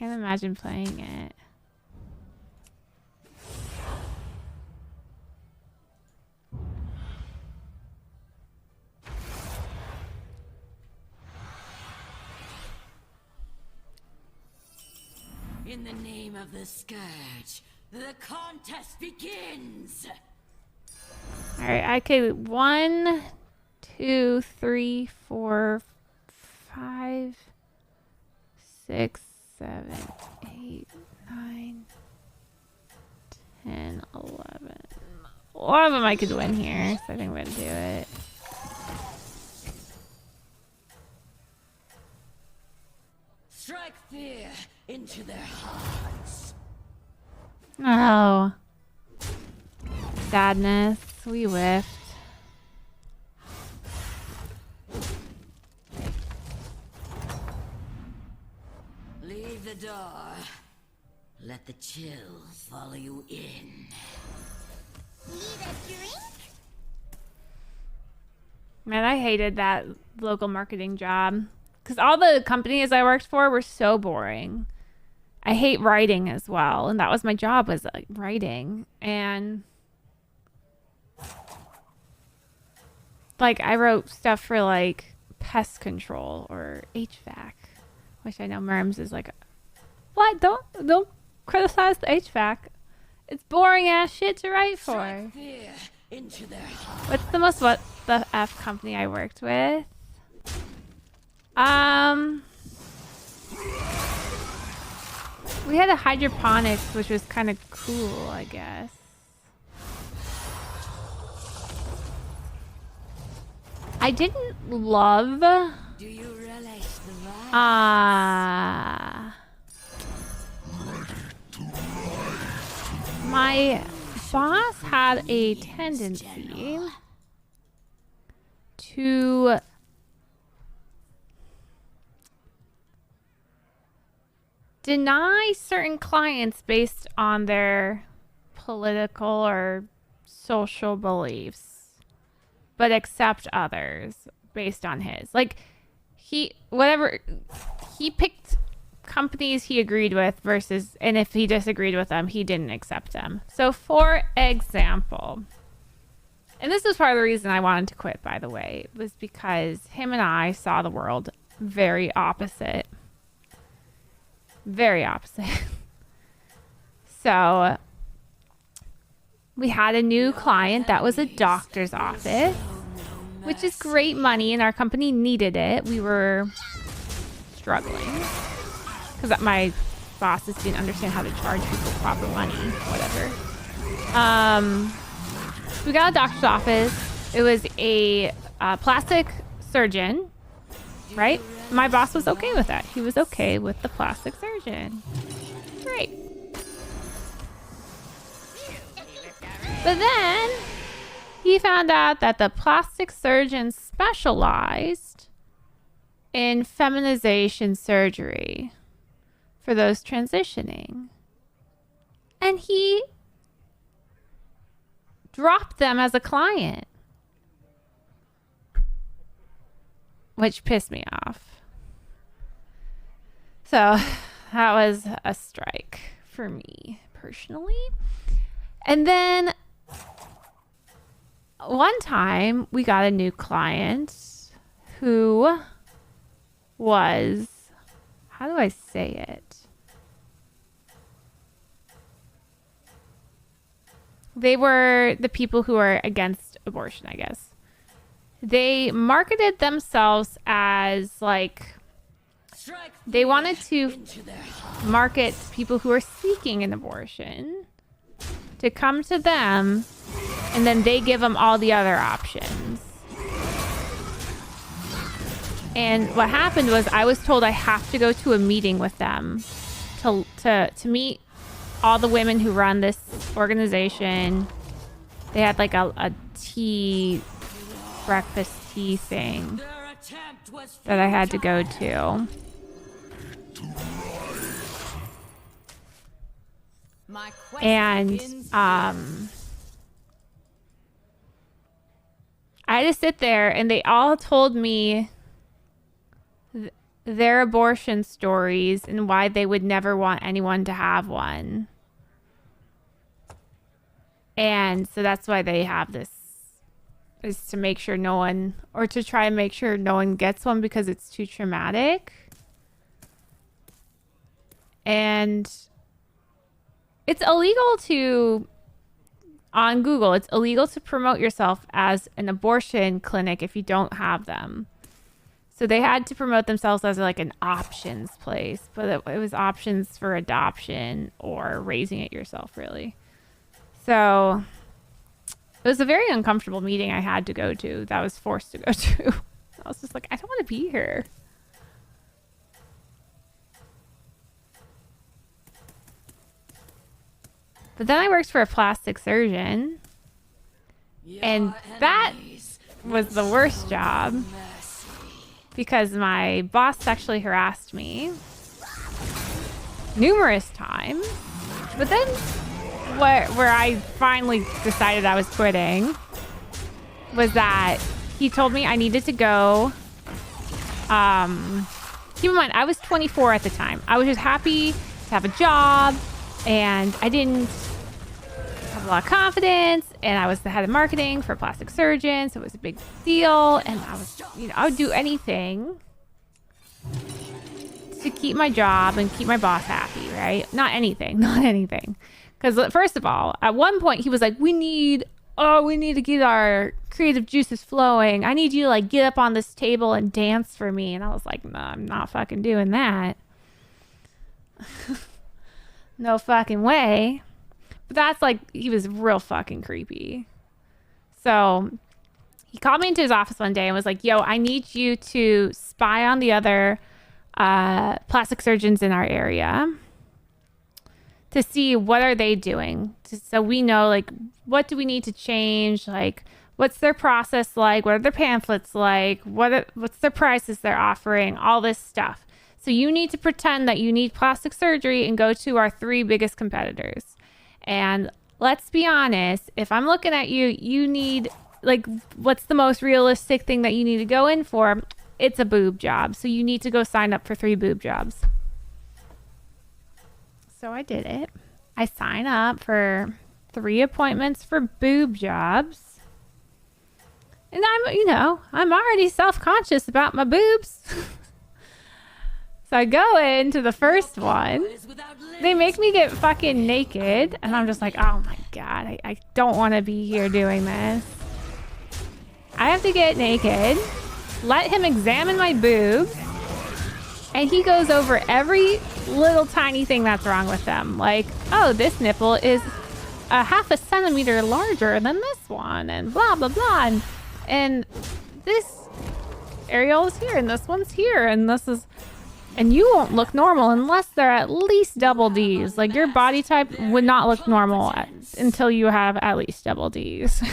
can't imagine playing it. In the name of the Scourge, the contest begins! Alright, I could 1, 2, 3, 4, 5, 6, 7, 8, 9, 10, 11. A lot of them I could win here, so I think I'm gonna do it. Strike fear into their hearts. Oh. Sadness. We whiffed. Leave the door. Let the chills follow you in. Need a drink? Man, I hated that local marketing job. Because all the companies I worked for were so boring. I hate writing as well. And that was my job, was like writing. And like I wrote stuff for like pest control or HVAC. Which I know Merms is like, what? Don't criticize the HVAC. It's boring ass shit to write for. Strike fear into their hearts. What's the most what the F company I worked with? We had a hydroponics, which was kind of cool, I guess. I didn't love. Do you relish the ride? My boss had a tendency to deny certain clients based on their political or social beliefs, but accept others based on his. Like, he picked companies he agreed with versus, and if he disagreed with them, he didn't accept them. So for example, and this is part of the reason I wanted to quit, by the way, was because him and I saw the world very opposite. Very opposite. So we had a new client that was a doctor's office, which is great money, and our company needed it. We were struggling because my bosses didn't understand how to charge people proper money, whatever. We got a doctor's office. It was a plastic surgeon, right? My boss was okay with that. He was okay with the plastic surgeon. Great. But then he found out that the plastic surgeon specialized in feminization surgery for those transitioning. And he dropped them as a client, which pissed me off. So that was a strike for me personally. And then one time we got a new client who was, how do I say it? They were the people who are against abortion, I guess. They marketed themselves as like, they wanted to market people who are seeking an abortion to come to them, and then they give them all the other options. And what happened was I was told I have to go to a meeting with them to meet all the women who run this organization. They had like a breakfast tea thing that I had to go to. And I had to sit there, and they all told me their abortion stories and why they would never want anyone to have one. And so that's why they have this, is to make sure no one, or to try and make sure no one gets one because it's too traumatic. And it's illegal to, on Google, it's illegal to promote yourself as an abortion clinic if you don't have them. So they had to promote themselves as like an options place, but it was options for adoption or raising it yourself, really. So it was a very uncomfortable meeting I had to go to, that I was forced to go to. I was just like, I don't want to be here. But then I worked for a plastic surgeon, and that was the worst job because my boss sexually harassed me numerous times. But then where I finally decided I was quitting was that he told me I needed to go. Keep in mind, I was 24 at the time. I was just happy to have a job, and I didn't have a lot of confidence, and I was the head of marketing for a plastic surgeon, so it was a big deal, and I was, I would do anything to keep my job and keep my boss happy, right? Not anything. Because first of all, at one point he was like, we need to get our creative juices flowing. I need you to like get up on this table and dance for me. And I was like, no, I'm not fucking doing that. No fucking way. But that's like, he was real fucking creepy. So he called me into his office one day and was like, yo, I need you to spy on the other plastic surgeons in our area to see what are they doing, so we know like what do we need to change, like what's their process like, what are their pamphlets like, what's their prices they're offering, all this stuff. So you need to pretend that you need plastic surgery and go to our 3 biggest competitors. And let's be honest, if I'm looking at you, you need, like, what's the most realistic thing that you need to go in for? It's a boob job. So you need to go sign up for 3 boob jobs. So I did it. I signed up for 3 appointments for boob jobs. And I'm already self-conscious about my boobs. So I go into the first one. They make me get fucking naked. And I'm just like, oh my God, I don't want to be here doing this. I have to get naked, let him examine my boobs, and he goes over every little tiny thing that's wrong with them. Like, oh, this nipple is a 0.5 centimeter larger than this one, and blah, blah, blah. And this areola is here, and this one's here, and this is... And you won't look normal unless they're at least double Ds. Like, your body type would not look normal until you have at least double Ds.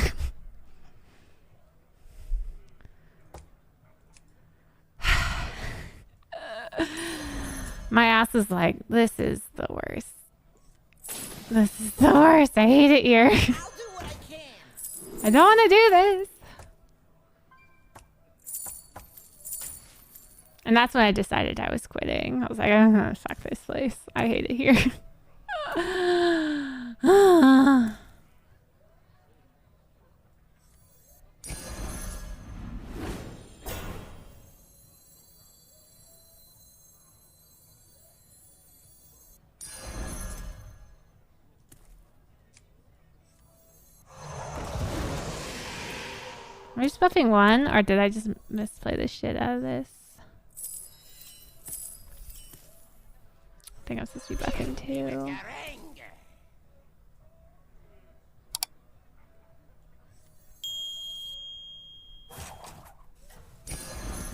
My ass is like, this is the worst. This is the worst. I hate it here. I don't want to do this. And that's when I decided I was quitting. I was like, fuck this place. I hate it here. Am I just buffing 1, or did I just misplay the shit out of this? I think I'm supposed to be buffing 2.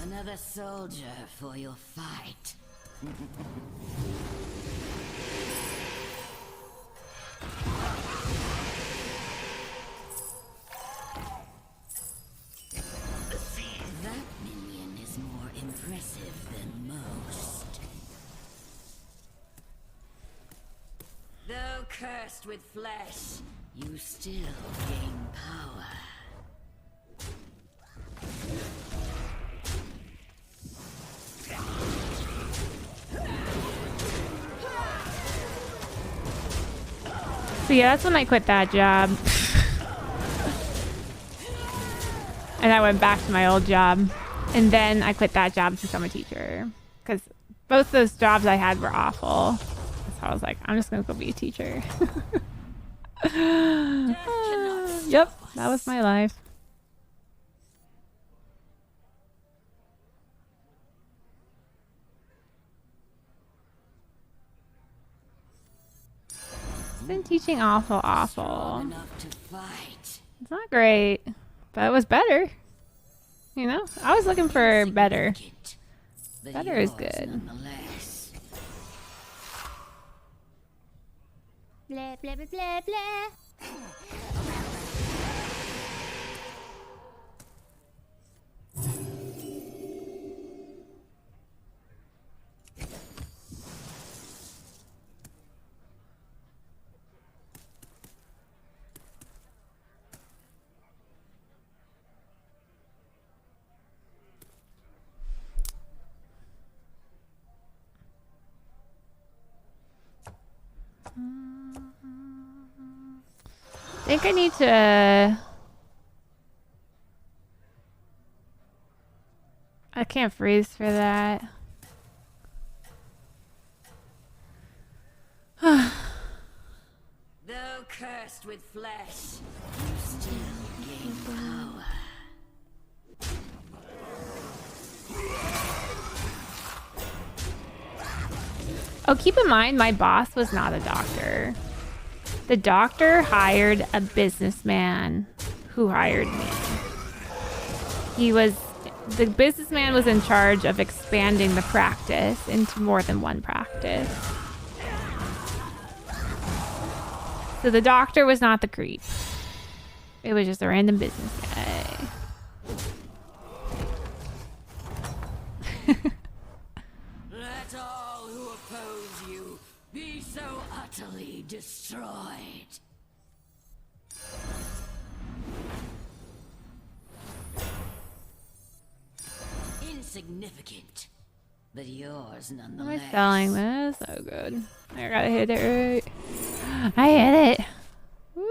Another soldier for your fight. That minion is more impressive than most. Though cursed with flesh, you still gain power. So yeah, that's when I quit that job. And I went back to my old job. And then I quit that job to become a teacher. Because both those jobs I had were awful. So I was like, I'm just going to go be a teacher. Yep, that was my life. Been teaching awful. It's not great, but it was better. You know, I was looking for better. Better is good. Blah, blah, blah, blah, blah. I think I need to... I can't freeze for that. Though cursed with flesh, you still gain power. Oh, keep in mind, my boss was not a doctor. The doctor hired a businessman who hired me. The businessman was in charge of expanding the practice into more than one practice. So the doctor was not the creep. It was just a random business guy. Let all who oppose you be so utterly destroyed. Insignificant, but yours Am I nonetheless. selling this? Oh, good. I gotta hit it right. I hit it. Woo!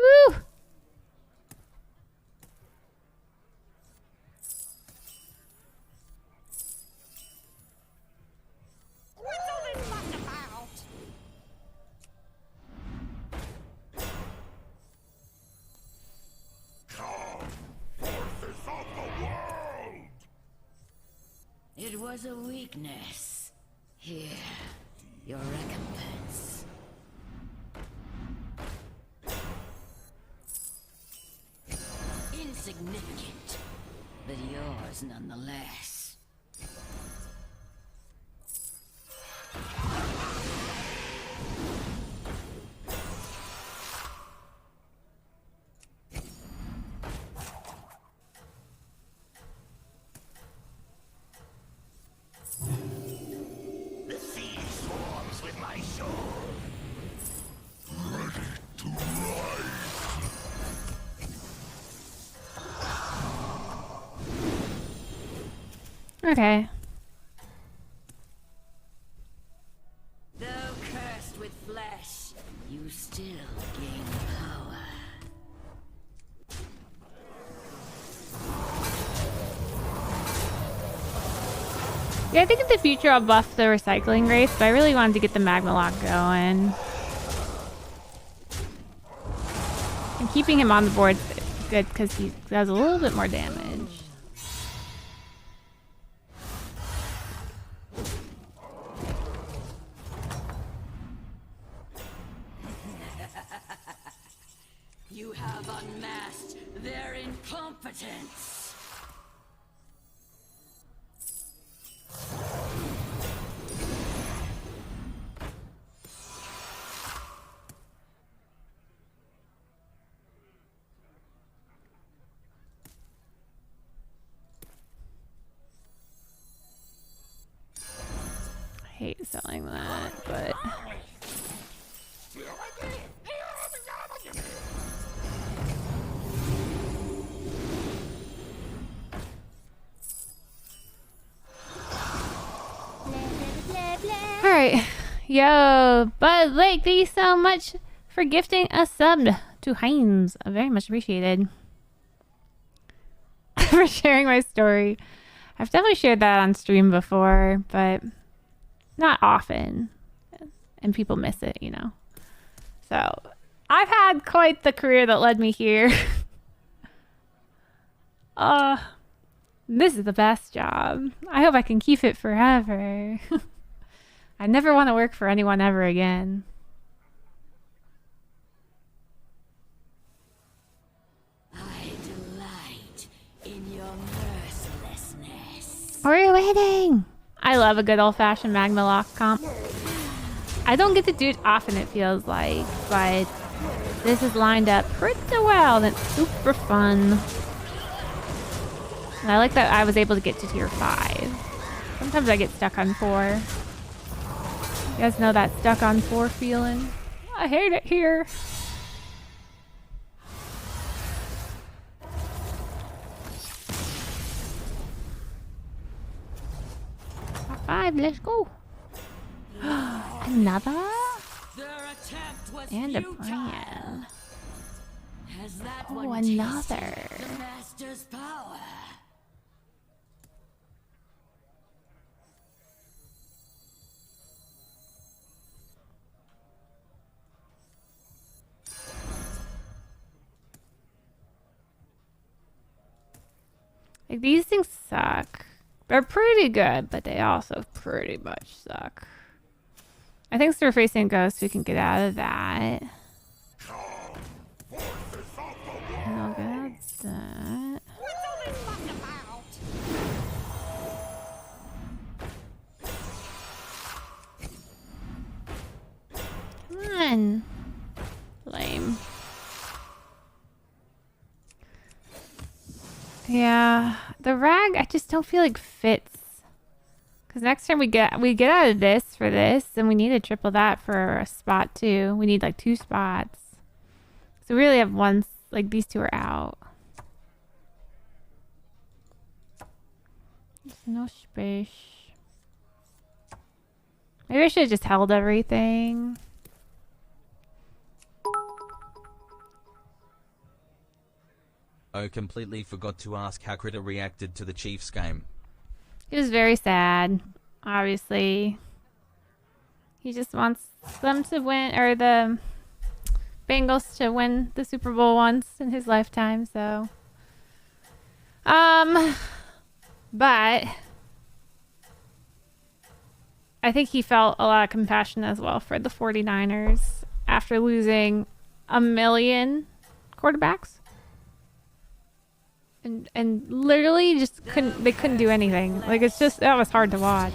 What's all this fuss about? It was a weakness. Here, your recompense. Insignificant, but yours nonetheless. The sea swarms with my soul. Ready to rise. Okay. Though cursed with flesh, you still gain power. Yeah, I think in the future I'll buff the recycling rates, but I really wanted to get the Magmaloc going. And keeping him on the board is good because he does a little bit more damage. You have unmasked their incompetence. I hate selling that, but... Blah, blah, blah, blah. Alright. Yo, Bud Lake, thank you so much for gifting a sub to Heinz. Very much appreciated. For sharing my story. I've definitely shared that on stream before, but not often. And people miss it, you know. So, I've had quite the career that led me here. This is the best job. I hope I can keep it forever. I never want to work for anyone ever again. I delight in your mercilessness. What are you waiting? I love a good old-fashioned Magmaloc comp. I don't get to do it often, it feels like, but this is lined up pretty well and it's super fun. And I like that I was able to get to tier 5. Sometimes I get stuck on 4. You guys know that stuck on 4 feeling? I hate it here. Top 5, let's go. Another? And a brand. Oh, another. The master's power. Like, these things suck. They're pretty good, but they also pretty much suck. I think we're facing ghosts. We can get out of that. I'll get that. What's all this fuss about? Come on. Lame. Yeah, the rag I just don't feel like fits. Because next time we get out of this for this, then we need to triple that for a spot too. We need like 2 spots. So we really have one, like these 2 are out. There's no space. Maybe I should have just held everything. I completely forgot to ask how Critter reacted to the Chiefs game. He was very sad, obviously. He just wants them to win, or the Bengals to win the Super Bowl once in his lifetime, so. But I think he felt a lot of compassion as well for the 49ers after losing 1 million quarterbacks. And literally just couldn't do anything. Like, it's just, that was hard to watch.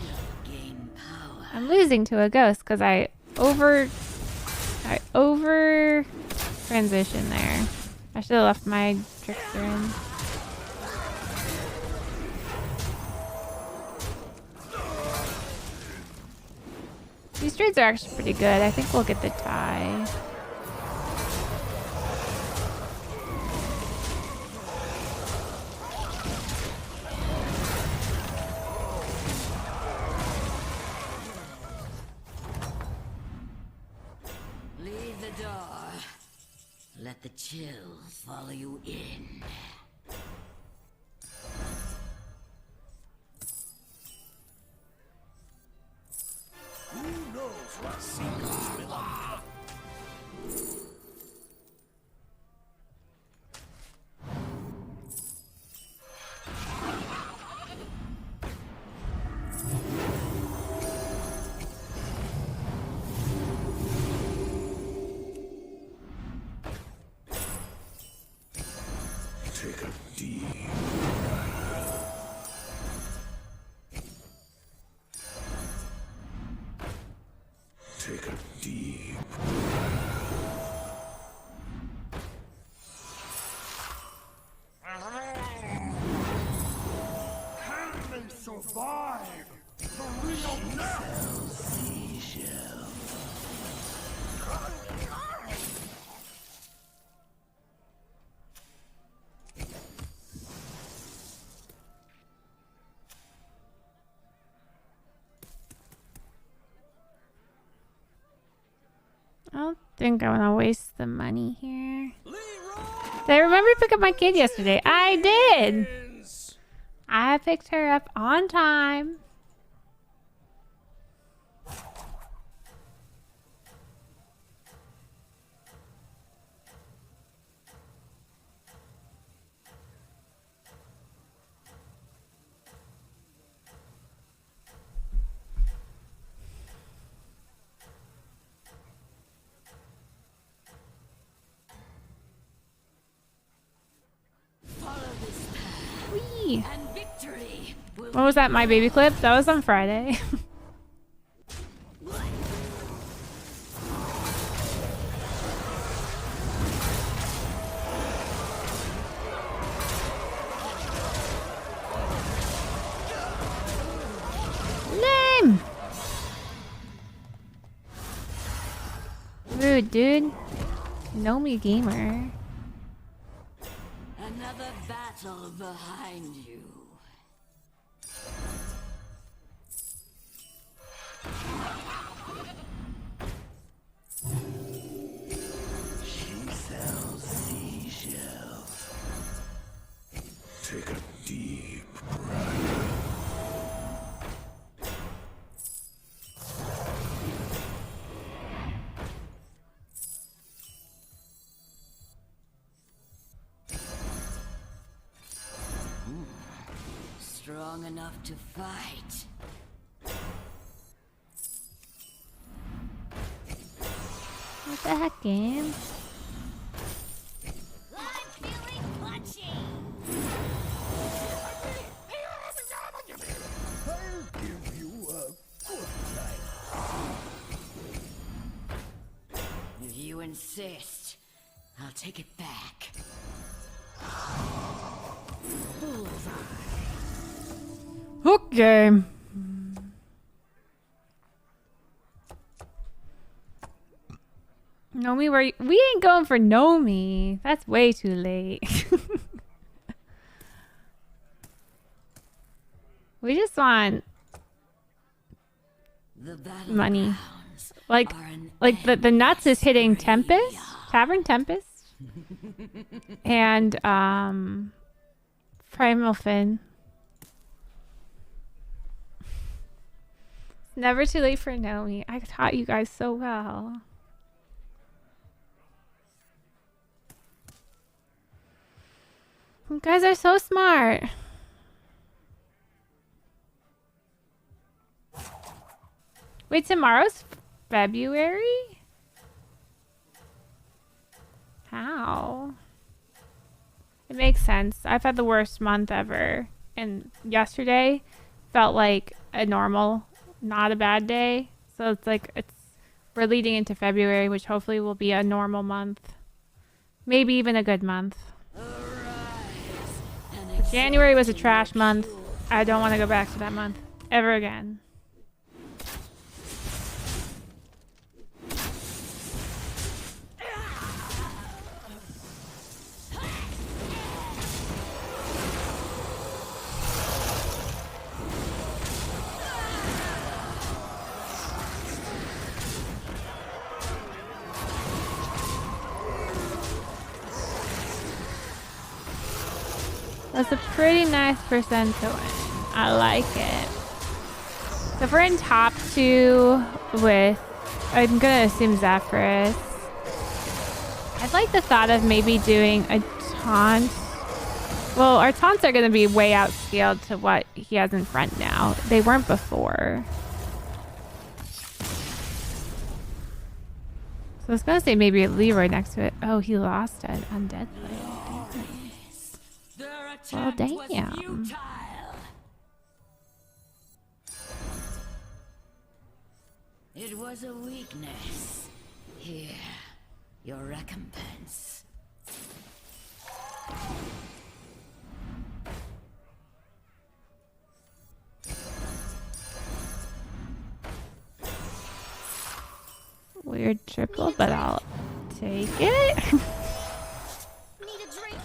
I'm losing to a ghost because I over transition there. I should have left my Dekkster in. These trades are actually pretty good. I think we'll get the tie. Let the chills follow you in. Who knows what secrets belong? Take a deep Take a deep Can they survive the real now? I don't think I want to waste the money here. Did I remember to pick up my kid yesterday? I did. I picked her up on time. Whee. And victory will What was that? My baby clip? That was on Friday. Lame. Rude, dude. Know me, gamer. another battle behind you. She sells seashells. Take a deep breath. Strong enough to fight. What the heck, game? I'm feeling punchy. I'll give you a good time. If you insist, I'll take it back. Okay. Nomi, we ain't going for Nomi. That's way too late. We just want The money. battlegrounds Like are an the nuts is hitting endless Tempest, area. Tavern Tempest, and Primal Fin. Never too late for Nomi. I taught you guys so well. You guys are so smart. Wait, tomorrow's February? How? It makes sense. I've had the worst month ever. And yesterday felt like a normal, not a bad day. So it's like we're leading into February, which hopefully will be a normal month. Maybe even a good month. January was a trash month. I don't want to go back to that month ever again. That's a pretty nice percent to win. I like it. So if we're in top 2 with, I'm gonna assume Zephrys. I'd like the thought of maybe doing a taunt. Well, our taunts are gonna be way outscaled to what he has in front now. They weren't before. So I was gonna say maybe a Leroy next to it. Oh, he lost an undead blade. Their Well, attempt was damn. futile. It was a weakness. Here, your recompense. Weird triple, but I'll take it. Need a drink?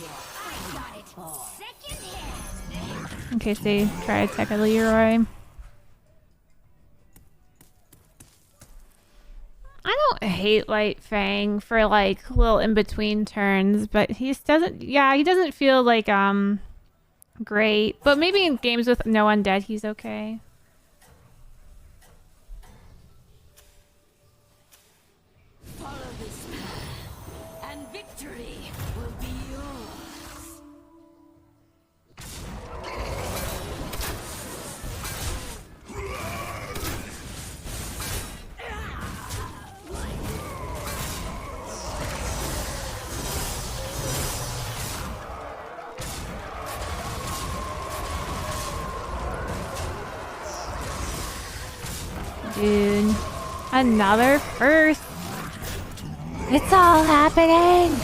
I got it. Second hand. In case they try to attack a Leroy. I don't hate Light Fang for like little in between turns, but he just doesn't. Yeah, he doesn't feel like great. But maybe in games with no undead, he's okay. Follow this path, and victory will be yours. Dude, another first. It's all happening.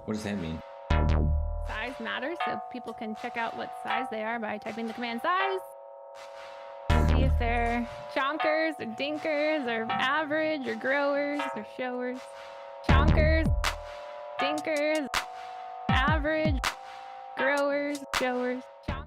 What does that mean? Size matters, so people can check out what size they are by typing the command size. See if they're chonkers or dinkers or average or growers or showers. Chonkers, dinkers, average, growers, showers.